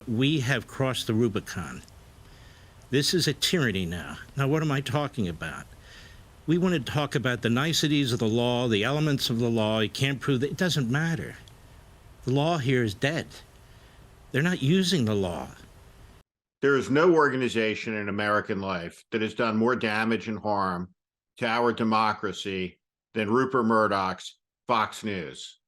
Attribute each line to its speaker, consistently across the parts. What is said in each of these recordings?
Speaker 1: we have crossed the Rubicon. This is a tyranny now. Now, what am I talking about? We want to talk about the niceties of the law, the elements of the law. You can't prove that. It doesn't matter. The law here is dead. They're not using the law.
Speaker 2: There is no organization in American life that has done more damage and harm to our democracy than Rupert Murdoch's Fox News.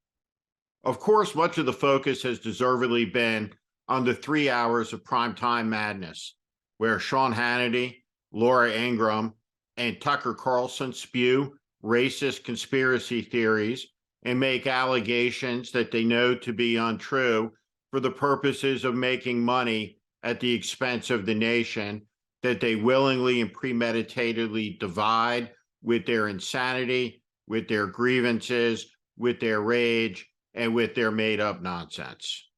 Speaker 2: Of course, much of the focus has deservedly been on the 3 hours of primetime madness, where Sean Hannity, Laura Ingraham, and Tucker Carlson spew racist conspiracy theories and make allegations that they know to be untrue for the purposes of making money at the expense of the nation, that they willingly and premeditatedly divide with their insanity, with their grievances, with their rage, and with their made-up nonsense.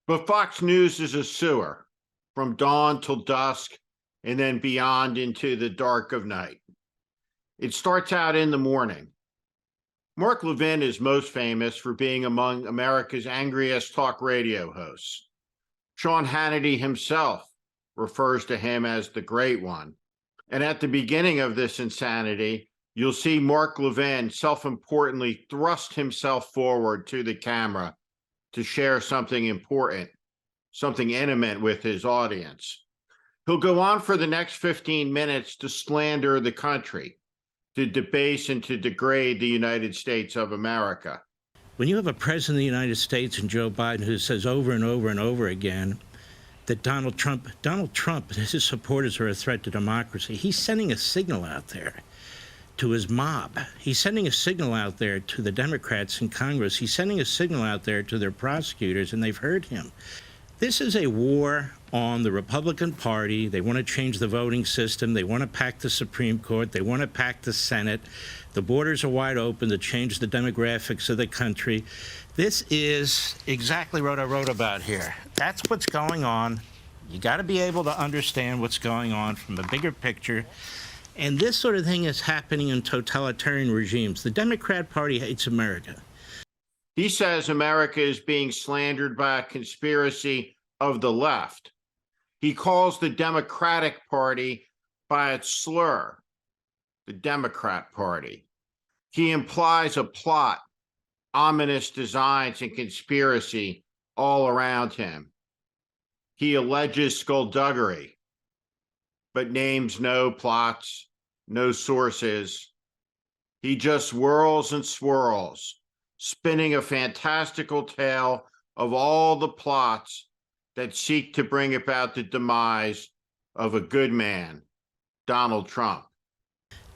Speaker 2: But Fox News is a sewer from dawn till dusk and then beyond into the dark of night. It starts out in the morning. Mark Levin is most famous for being among America's angriest talk radio hosts. Sean Hannity himself refers to him as the Great One. And at the beginning of this insanity, you'll see Mark Levin self-importantly thrust himself forward to the camera to share something important, something intimate with his audience. He'll go on for the next 15 minutes to slander the country, to debase and to degrade the United States of America.
Speaker 1: When you have a president of the United States and Joe Biden who says over and over and over again that Donald Trump and his supporters are a threat to democracy, he's sending a signal out there to his mob. He's sending a signal out there to the Democrats in Congress. He's sending a signal out there to their prosecutors, and they've heard him. This is a war on the Republican Party. They want to change the voting system. They want to pack the Supreme Court. They want to pack the Senate. The borders are wide open to change the demographics of the country. This is exactly what I wrote about here. That's what's going on. You got to be able to understand what's going on from a bigger picture. And this sort of thing is happening in totalitarian regimes. The Democrat Party hates America.
Speaker 2: He says America is being slandered by a conspiracy of the left. He calls the Democratic Party by its slur, the Democrat Party. He implies a plot, ominous designs, and conspiracy all around him. He alleges skullduggery, but names no plots, no sources. He just whirls and swirls, spinning a fantastical tale of all the plots that seek to bring about the demise of a good man, Donald Trump.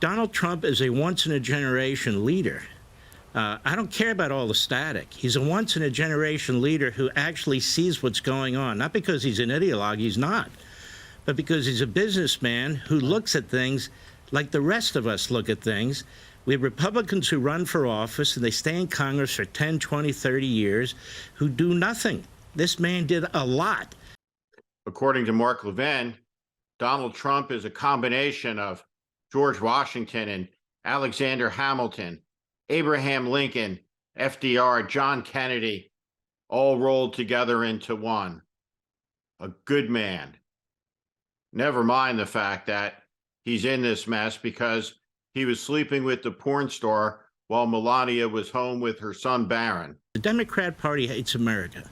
Speaker 1: Donald Trump is a once-in-a-generation leader. I don't care about all the static. He's a once-in-a-generation leader who actually sees what's going on, not because he's an ideologue, he's not, but because he's a businessman who looks at things like the rest of us look at things. We have Republicans who run for office, and they stay in Congress for 10, 20, 30 years, who do nothing. This man did a lot.
Speaker 2: According to Mark Levin, Donald Trump is a combination of George Washington and Alexander Hamilton, Abraham Lincoln, FDR, John Kennedy, all rolled together into one. A good man. Never mind the fact that he's in this mess because he was sleeping with the porn star while Melania was home with her son, Barron.
Speaker 1: The Democrat Party hates America.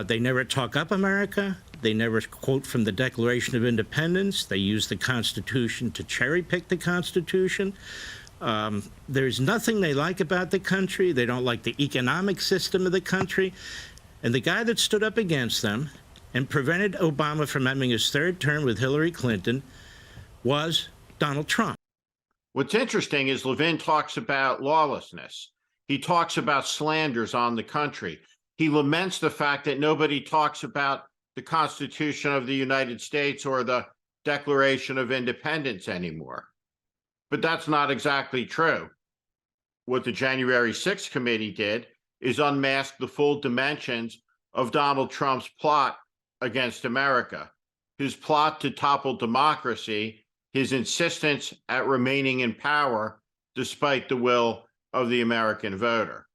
Speaker 1: They never talk up America. They never quote from the Declaration of Independence. They use the Constitution to cherry-pick the Constitution. There's nothing they like about the country. They don't like the economic system of the country. And the guy that stood up against them and prevented Obama from having his third term with Hillary Clinton was Donald Trump.
Speaker 2: What's interesting is Levin talks about lawlessness. He talks about slanders on the country. He laments the fact that nobody talks about the Constitution of the United States or the Declaration of Independence anymore. But that's not exactly true. What the January 6th committee did is unmask the full dimensions of Donald Trump's plot against America, his plot to topple democracy, his insistence at remaining in power despite the will of the American voter.